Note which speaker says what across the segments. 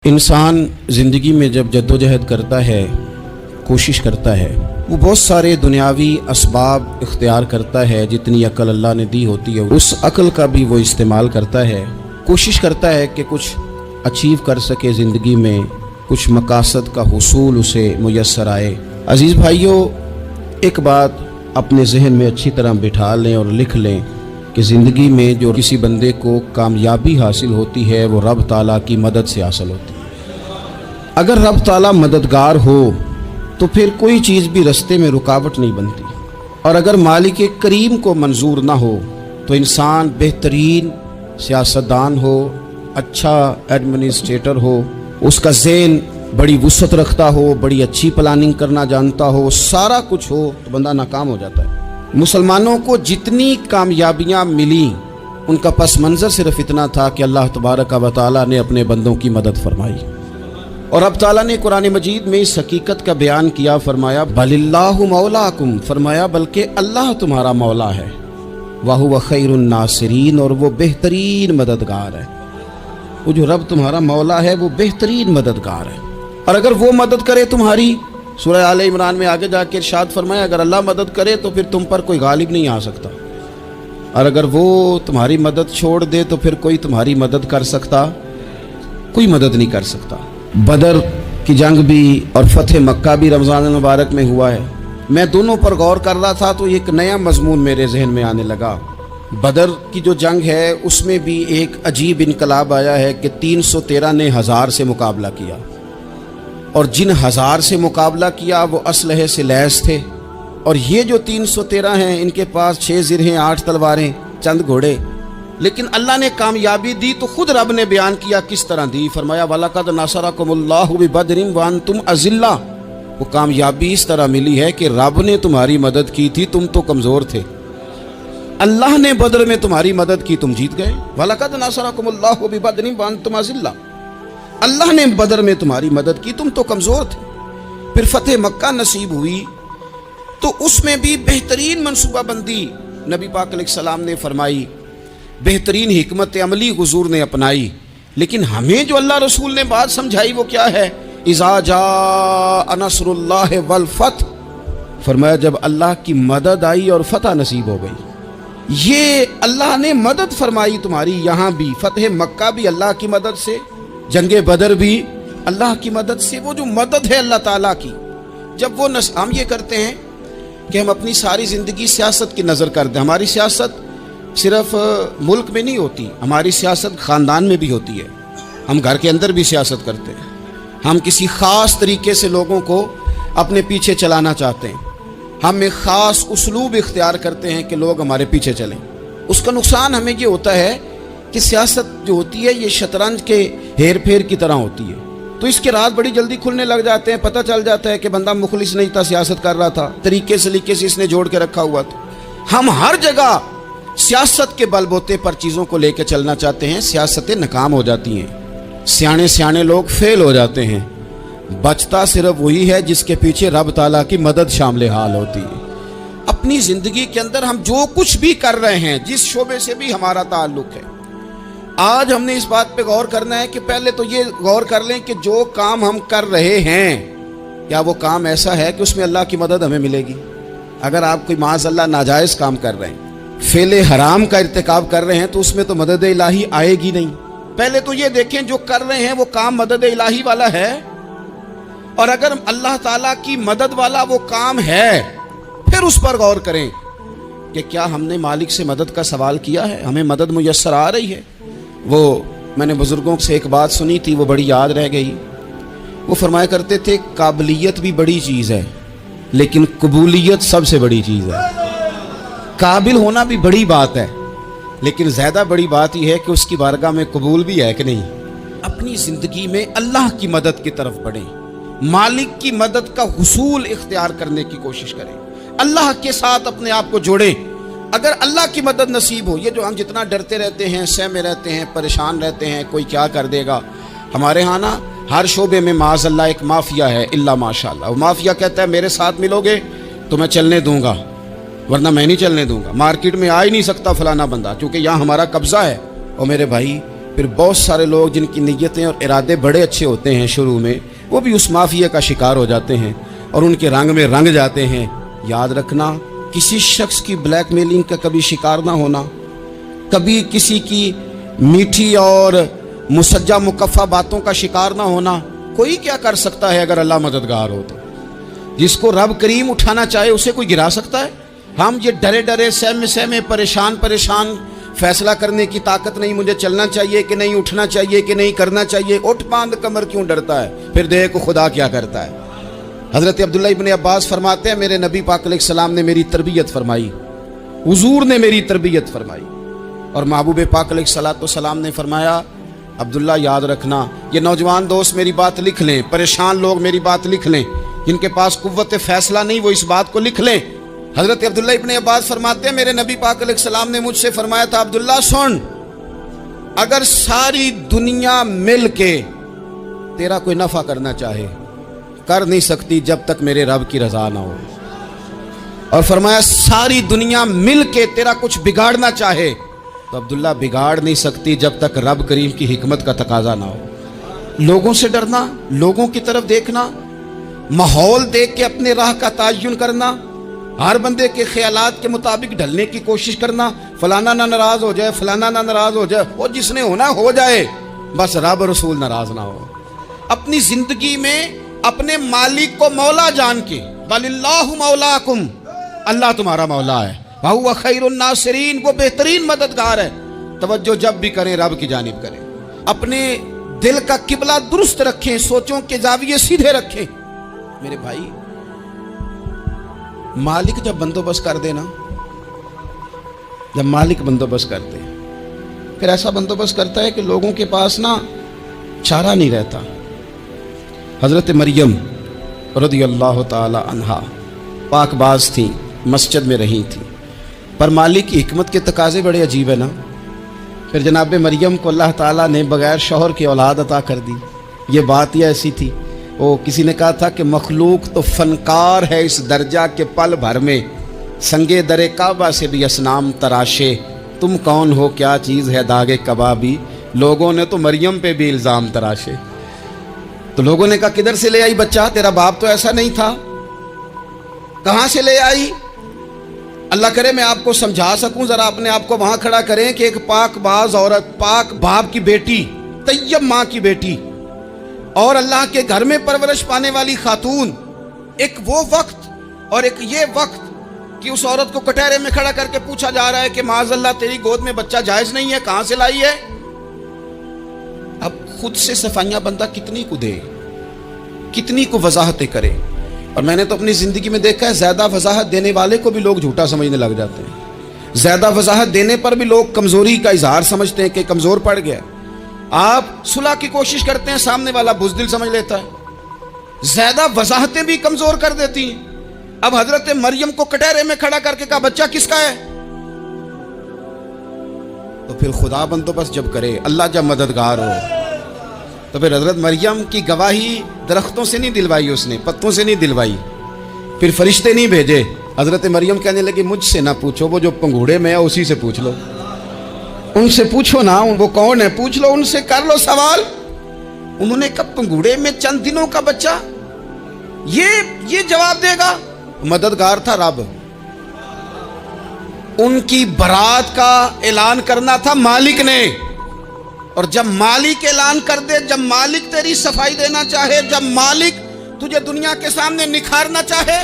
Speaker 1: इंसान ज़िंदगी में जब जद्दोजहद करता है, कोशिश करता है, वो बहुत सारे दुनियावी असबाब इख्तियार करता है। जितनी अक्ल अल्लाह ने दी होती है उस अक्ल का भी वो इस्तेमाल करता है। कोशिश करता है कि कुछ अचीव कर सके ज़िंदगी में, कुछ मकासद का हुसूल उसे मुयस्सर आए। अज़ीज़ भाइयों, एक बात अपने जहन में अच्छी तरह बिठा लें और लिख लें कि ज़िंदगी में जो किसी बंदे को कामयाबी हासिल होती है वो रब ताला की मदद से हासिल होती है। अगर रब ताला मददगार हो तो फिर कोई चीज़ भी रास्ते में रुकावट नहीं बनती, और अगर मालिक करीम को मंजूर ना हो तो इंसान बेहतरीन सियासतदान हो, अच्छा एडमिनिस्ट्रेटर हो, उसका ज़हन बड़ी वुसअत रखता हो, बड़ी अच्छी प्लानिंग करना जानता हो, सारा कुछ हो, तो बंदा नाकाम हो जाता है। मुसलमानों को जितनी कामयाबियाँ मिली उनका पस मंज़र सिर्फ इतना था कि अल्लाह तबारक व तआला ने अपने बंदों की मदद फरमाई। और अब ताला ने कुरान मजीद में इस हकीकत का बयान किया, फरमाया बलिल्लाहु मौलाकुम, फरमाया बल्कि अल्लाह तुम्हारा मौला है, वहुव खैरुन नासिरीन, और वो बेहतरीन मददगार है। वो जो रब तुम्हारा मौला है वो बेहतरीन मददगार है। और अगर वो मदद करे तुम्हारी, सूरह आले इमरान में आगे जाके इरशाद फरमाया अगर अल्लाह मदद करे तो फिर तुम पर कोई गालिब नहीं आ सकता, और अगर वो तुम्हारी मदद छोड़ दे तो फिर कोई तुम्हारी मदद कर सकता, कोई मदद नहीं कर सकता। बदर की जंग भी और फतेह मक्का भी रमज़ान मुबारक में हुआ है। मैं दोनों पर गौर कर रहा था तो एक नया मजमून मेरे जहन में आने लगा। बदर की जो जंग है उसमें भी एक अजीब इनकलाब आया है कि 313 ने 1000 से मुकाबला किया, और जिन 1000 से मुकाबला किया वो असलहे से लैस थे, और ये जो 313 हैं इनके पास 6 जिरहें, 8 तलवारें, चंद घोड़े। लेकिन अल्लाह ने कामयाबी दी तो खुद रब ने बयान किया किस तरह दी। फरमाया वलक़द नसरकुमुल्लाहु बिबदरिन व अंतुम अज़िल्ला। वो कामयाबी इस तरह मिली है कि रब ने तुम्हारी मदद की थी, तुम तो कमज़ोर थे, अल्लाह ने बदर में तुम्हारी मदद की, तुम जीत गए। वलक़द नसरकुमुल्लाहु बिबदरिन व अंतुम अज़िल्ला, अल्लाह ने बदर में तुम्हारी मदद की, तुम तो कमज़ोर थे। फिर फतेह मक्का नसीब हुई तो उसमें भी बेहतरीन मनसूबाबंदी नबी पाक अलैहिस्सलाम ने फरमाई, बेहतरीन हिकमत अमली हुजूर ने अपनाई। लेकिन हमें जो अल्लाह रसूल ने बात समझाई वो क्या है, इज़ा जा नस्रुल्लाह वल फतह, फरमाया जब अल्लाह की मदद आई और फतह नसीब हो गई। ये अल्लाह ने मदद फरमाई तुम्हारी, यहाँ भी फतेह मक्का भी अल्लाह की मदद से, जंगे बदर भी अल्लाह की मदद से। वो जो मदद है अल्लाह ताला की, जब वो हम ये करते हैं कि हम अपनी सारी ज़िंदगी सियासत की नज़र कर दें। हमारी सियासत सिर्फ मुल्क में नहीं होती, हमारी सियासत ख़ानदान में भी होती है। हम घर के अंदर भी सियासत करते हैं। हम किसी ख़ास तरीके से लोगों को अपने पीछे चलाना चाहते हैं, हम एक ख़ास उसलूब इख्तियार करते हैं कि लोग हमारे पीछे चलें। उसका नुकसान हमें ये होता है कि सियासत जो होती है ये शतरंज के हेर फेर की तरह होती है। तो इसके राज बड़ी जल्दी खुलने लग जाते हैं, पता चल जाता है कि बंदा मुखलिस नहीं था, सियासत कर रहा था, तरीके सलीके से इसने जोड़ के रखा हुआ था। हम हर जगह सियासत के बलबोते पर चीज़ों को लेकर चलना चाहते हैं, सियासतें नाकाम हो जाती हैं, सियाने सियाने लोग फेल हो जाते हैं। बचता सिर्फ वही है जिसके पीछे रब ताला की मदद शामिल हाल होती है। अपनी ज़िंदगी के अंदर हम जो कुछ भी कर रहे हैं, जिस शोबे से भी हमारा ताल्लुक है, आज हमने इस बात पे गौर करना है कि पहले तो ये गौर कर लें कि जो काम हम कर रहे हैं क्या वो काम ऐसा है कि उसमें अल्लाह की मदद हमें मिलेगी। अगर आप कोई माज़अल्लाह नाजायज़ काम कर रहे हैं, फेले हराम का इर्तिकाब कर रहे हैं, तो उसमें तो मदद इलाही आएगी नहीं। पहले तो ये देखें जो कर रहे हैं वो काम मदद इलाही वाला है, और अगर अल्लाह ताला की मदद वाला वो काम है फिर उस पर गौर करें कि क्या हमने मालिक से मदद का सवाल किया है, हमें मदद मुयस्सर आ रही है। वो मैंने बुज़ुर्गों से एक बात सुनी थी, वो बड़ी याद रह गई। वो फरमाया करते थे काबिलियत भी बड़ी चीज़ है लेकिन कबूलियत सबसे बड़ी चीज़ है। काबिल होना भी बड़ी बात है लेकिन ज़्यादा बड़ी बात यह है कि उसकी बारगाह में कबूल भी है कि नहीं। अपनी ज़िंदगी में अल्लाह की मदद की तरफ बढ़ें, मालिक की मदद का हुसूल इख्तियार करने की कोशिश करें, अल्लाह के साथ अपने आप को जोड़ें। अगर अल्लाह की मदद नसीब हो, ये जो हम जितना डरते रहते हैं, सहमे रहते हैं, परेशान रहते हैं कोई क्या कर देगा, हमारे यहाँ ना हर शोबे में माज़अल्लाह एक माफिया है, इल्ला माशाअल्लाह। वो माफिया कहता है मेरे साथ मिलोगे तो मैं चलने दूंगा, वरना मैं नहीं चलने दूंगा। मार्केट में आ ही नहीं सकता फलाना बंदा, क्योंकि यहाँ हमारा कब्जा है। और मेरे भाई پھر بہت سارے لوگ جن کی نیتیں اور ارادے بڑے اچھے ہوتے ہیں شروع میں، وہ بھی اس مافیا کا شکار ہو جاتے ہیں اور ان کے رنگ میں رنگ جاتے ہیں۔ یاد رکھنا، کسی شخص کی بلیک میلنگ کا کبھی شکار نہ ہونا، کبھی کسی کی میٹھی اور مسجع مکفہ باتوں کا شکار نہ ہونا۔ کوئی کیا کر سکتا ہے اگر اللہ مددگار ہو تو؟ جس کو رب کریم اٹھانا چاہے اسے کوئی گرا سکتا ہے؟ ہم یہ ڈرے ڈرے سہمے پریشان فیصلہ کرنے کی طاقت نہیں، مجھے چلنا چاہیے کہ نہیں، اٹھنا چاہیے کہ نہیں، کرنا چاہیے، اٹھ باندھ کمر کیوں ڈرتا ہے؟ پھر دیکھو خدا کیا کرتا ہے۔ حضرت عبداللہ ابن عباس فرماتے ہیں میرے نبی پاک علیہ السلام نے میری تربیت فرمائی، حضور نے میری تربیت فرمائی، اور محبوب پاک علیہ السلام نے فرمایا عبداللہ یاد رکھنا، یہ نوجوان دوست میری بات لکھ لیں، پریشان لوگ میری بات لکھ لیں، جن کے پاس قوت فیصلہ نہیں وہ اس بات کو لکھ لیں۔ حضرت عبداللہ ابن عباس فرماتے ہیں میرے نبی پاک علیہ السلام نے مجھ سے فرمایا تھا عبداللہ سن، اگر ساری دنیا مل کے تیرا کوئی نفع کرنا چاہے کر نہیں سکتی جب تک میرے رب کی رضا نہ ہو، اور فرمایا ساری دنیا مل کے تیرا کچھ بگاڑنا چاہے تو عبداللہ بگاڑ نہیں سکتی جب تک رب کریم کی حکمت کا تقاضا نہ ہو۔ لوگوں سے ڈرنا، لوگوں کی طرف دیکھنا، ماحول دیکھ کے اپنے راہ کا تعین کرنا، ہر بندے کے خیالات کے مطابق ڈھلنے کی کوشش کرنا، فلانا نہ ناراض ہو جائے، فلانا نہ ناراض ہو جائے، وہ جس نے ہونا ہو جائے، بس رب رسول ناراض نہ ہو۔ اپنی زندگی میں اپنے مالک کو مولا جان کے، بل اللہ مولاکم، اللہ تمہارا مولا ہے، وَهُوَ خَيْرُ النَّاصِرِينَ، وہ بہترین مددگار ہے۔ توجہ جب بھی کریں رب کی جانب کریں، اپنے دل کا قبلہ درست رکھیں، سوچوں کے زاویے سیدھے رکھیں۔ میرے بھائی، مالک جب بندوبست کر دے نا، جب مالک بندوبست کرتے پھر ایسا بندوبست کرتا ہے کہ لوگوں کے پاس نا چارہ نہیں رہتا۔ حضرت مریم رضی اللہ تعالی عنہا پاک باز تھیں، مسجد میں رہی تھیں، پر مالک کی حکمت کے تقاضے بڑے عجیب ہے نا۔ پھر جناب مریم کو اللہ تعالیٰ نے بغیر شوہر کی اولاد عطا کر دی۔ یہ بات ہی ایسی تھی، وہ کسی نے کہا تھا کہ مخلوق تو فنکار ہے اس درجہ کے پل بھر میں سنگے در کعبہ سے بھی اصنام تراشے، تم کون ہو کیا چیز ہے داغے کبابی، لوگوں نے تو مریم پہ بھی الزام تراشے۔ تو لوگوں نے کہا کدھر سے لے آئی بچہ، تیرا باپ تو ایسا نہیں تھا، کہاں سے لے آئی؟ اللہ کرے میں آپ کو سمجھا سکوں، ذرا اپنے آپ کو وہاں کھڑا کریں کہ ایک پاک باز عورت، پاک باپ کی بیٹی، طیب ماں کی بیٹی، اور اللہ کے گھر میں پرورش پانے والی خاتون، ایک وہ وقت اور ایک یہ وقت کہ اس عورت کو کٹہرے میں کھڑا کر کے پوچھا جا رہا ہے کہ معاذ اللہ تیری گود میں بچہ جائز نہیں ہے، کہاں سے لائی ہے؟ اب خود سے صفائیاں بندہ کتنی کو دے، کتنی کو وضاحتیں کرے۔ اور میں نے تو اپنی زندگی میں دیکھا ہے زیادہ وضاحت دینے والے کو بھی لوگ جھوٹا سمجھنے لگ جاتے ہیں، زیادہ وضاحت دینے پر بھی لوگ کمزوری کا اظہار سمجھتے ہیں کہ کمزور پڑ گیا۔ آپ صلح کی کوشش کرتے ہیں، سامنے والا بزدل سمجھ لیتا ہے، زیادہ وضاحتیں بھی کمزور کر دیتی ہیں۔ اب حضرت مریم کو کٹہرے میں کھڑا کر کے کہا بچہ کس کا ہے؟ تو پھر خدا بندوبست جب کرے، اللہ جب مددگار ہو، تو پھر حضرت مریم کی گواہی درختوں سے نہیں دلوائی، اس نے پتوں سے نہیں دلوائی، پھر فرشتے نہیں بھیجے۔ حضرت مریم کہنے لگی مجھ سے نہ پوچھو، وہ جو پنگوڑے میں ہے اسی سے پوچھ لو، ان سے پوچھو نا، وہ کون ہے پوچھ لو، ان سے کر لو سوال۔ انہوں نے کہا پنگوڑے میں چند دنوں کا بچہ، یہ جواب دے گا؟ مددگار تھا رب، ان کی برات کا اعلان کرنا تھا مالک نے، اور جب مالک اعلان کر دے، جب مالک تیری صفائی دینا چاہے، جب مالک تجھے دنیا کے سامنے نکھارنا چاہے،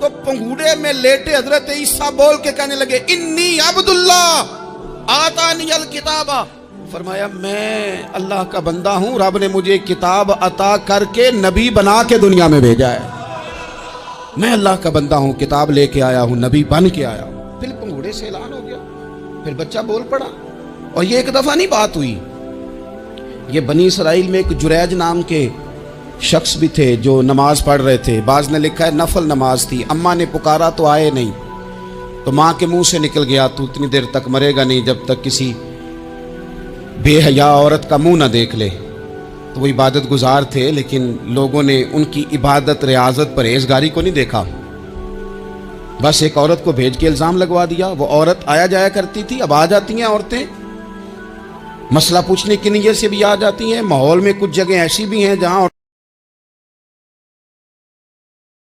Speaker 1: تو پنگوڑے میں لیٹے حضرت عیسیٰ بول کے کہنے لگے انی عبداللہ آتانی الکتاب، فرمایا میں اللہ کا بندہ ہوں، رب نے مجھے کتاب عطا کر کے نبی بنا کے دنیا میں بھیجا ہے، میں اللہ کا بندہ ہوں، کتاب لے کے آیا ہوں، نبی بن کے آیا ہوں۔ پھر پنگوڑے سے اعلان ہو گیا، پھر بچہ بول پڑا۔ اور یہ ایک دفعہ نہیں بات ہوئی، یہ بنی اسرائیل میں ایک جریج نام کے شخص بھی تھے جو نماز پڑھ رہے تھے، بعض نے لکھا ہے نفل نماز تھی، اماں نے پکارا تو آئے نہیں، تو ماں کے منہ سے نکل گیا تو اتنی دیر تک مرے گا نہیں جب تک کسی بے حیا عورت کا منہ نہ دیکھ لے۔ تو وہ عبادت گزار تھے، لیکن لوگوں نے ان کی عبادت، ریاضت، پرہیزگاری کو نہیں دیکھا، بس ایک عورت کو بھیج کے الزام لگوا دیا۔ وہ عورت آیا جایا کرتی تھی، اب آ جاتی ہیں عورتیں، مسئلہ پوچھنے کی نیت سے بھی آ جاتی ہیں، ماحول میں کچھ جگہ ایسی بھی ہیں جہاں